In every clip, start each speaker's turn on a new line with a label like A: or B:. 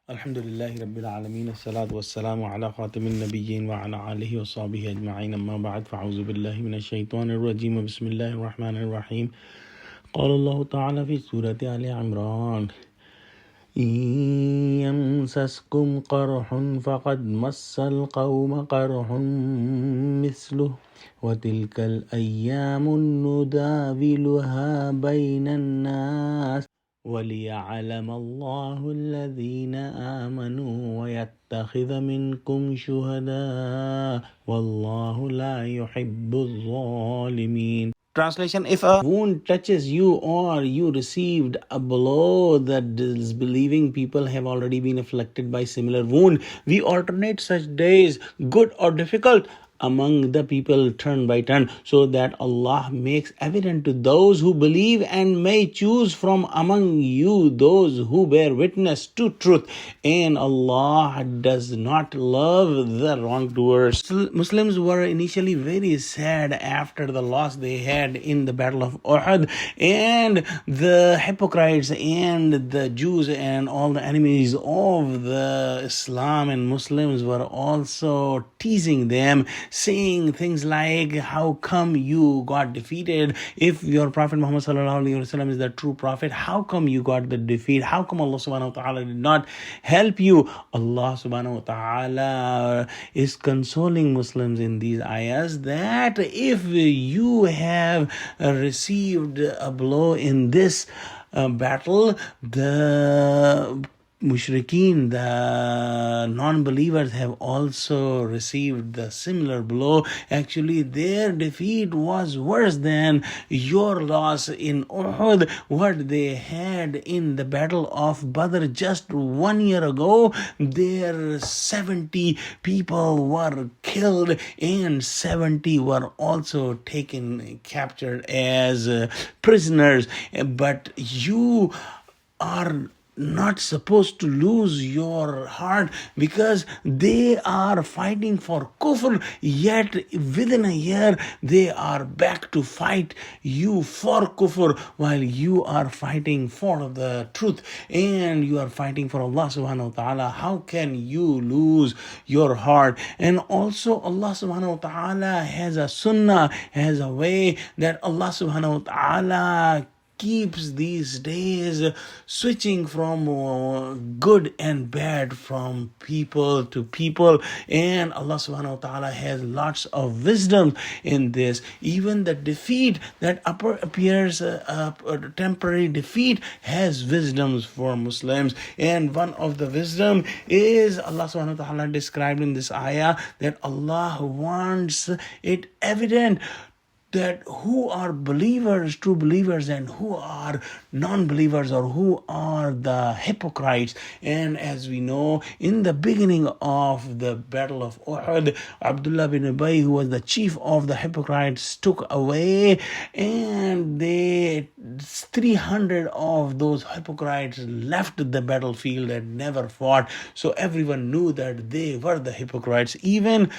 A: Alhamdulillahi Rabbil Alameen, as-salatu was-salamu ala khatamin nabiyyin wa ala alihi wa sahbihi ajma'in, amma ba'd, fa'auzu billahi minash shaitanir rajim, bismillahir rahmanir rahim. Qala Allahu ta'ala fi Surah Al-E-Imran, إن يمسسكم قرح فقد مس القوم قرح مثله وتلك الأيام نداولها بين الناس وليعلم الله الذين آمنوا ويتخذ منكم شهداء والله لا يحب الظالمين. Translation: if a wound touches you or you received a blow, that disbelieving people have already been afflicted by similar wound. We alternate such days, good or difficult, among the people turn by turn, so that Allah makes evident to those who believe and may choose from among you those who bear witness to truth. And Allah does not love the wrongdoers. Muslims were initially very sad after the loss they had in the Battle of Uhud, and the hypocrites and the Jews and all the enemies of the Islam and Muslims were also teasing them, saying things like, how come you got defeated? If your Prophet Muhammad is the true prophet, how come you got the defeat? How come Allah subhanahu wa ta'ala did not help you? Allah subhanahu wa ta'ala is consoling Muslims in these ayahs that if you have received a blow in this battle, the Mushrikeen, the non-believers, have also received the similar blow. Actually, their defeat was worse than your loss in Uhud. What they had in the Battle of Badr just 1 year ago, their 70 people were killed and 70 were also captured as prisoners. But you are not supposed to lose your heart, because they are fighting for kufr, yet within a year they are back to fight you for kufr, while you are fighting for the truth and you are fighting for Allah subhanahu wa ta'ala. How can you lose your heart? And also Allah subhanahu wa ta'ala has a sunnah, has a way that Allah subhanahu wa ta'ala keeps these days switching from good and bad, from people to people, and Allah subhanahu wa ta'ala has lots of wisdom in this. Even the defeat that appears a temporary defeat has wisdoms for Muslims, and one of the wisdom is Allah subhanahu wa ta'ala described in this ayah that Allah wants it evident that who are believers, true believers, and who are non-believers, or who are the hypocrites. And as we know, in the beginning of the Battle of Uhud, Abdullah bin Ubay, who was the chief of the hypocrites, took away, and 300 of those hypocrites left the battlefield and never fought. So everyone knew that they were the hypocrites. Even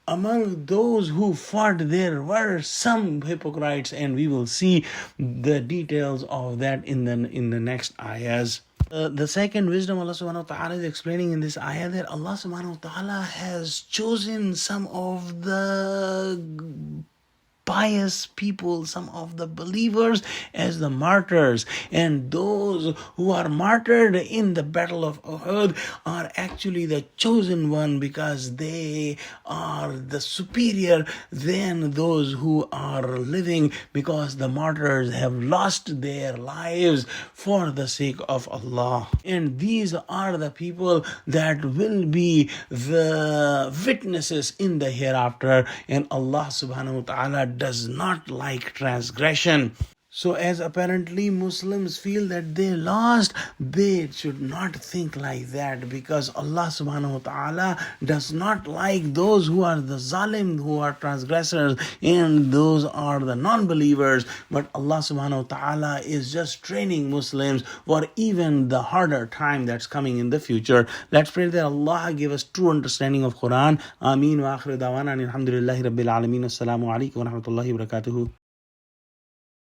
A: among those who fought, there were some hypocrites, and we will see the details of that in the next ayahs. The second wisdom Allah subhanahu wa ta'ala is explaining in this ayah, that Allah subhanahu wa ta'ala has chosen some of the pious people, some of the believers, as the martyrs, and those who are martyred in the Battle of Uhud are actually the chosen one, because they are the superior than those who are living, because the martyrs have lost their lives for the sake of Allah. And these are the people that will be the witnesses in the hereafter, and Allah subhanahu wa ta'ala does not like transgression. So as apparently Muslims feel that they lost, they should not think like that, because Allah subhanahu wa ta'ala does not like those who are the zalim, who are transgressors, and those are the non-believers. But Allah subhanahu wa ta'ala is just training Muslims for even the harder time that's coming in the future. Let's pray that Allah give us true understanding of Quran. Ameen wa akhiru dawana alhamdulillahi rabbil alameen. Assalamu alaikum wa rahmatullahi wa barakatuhu.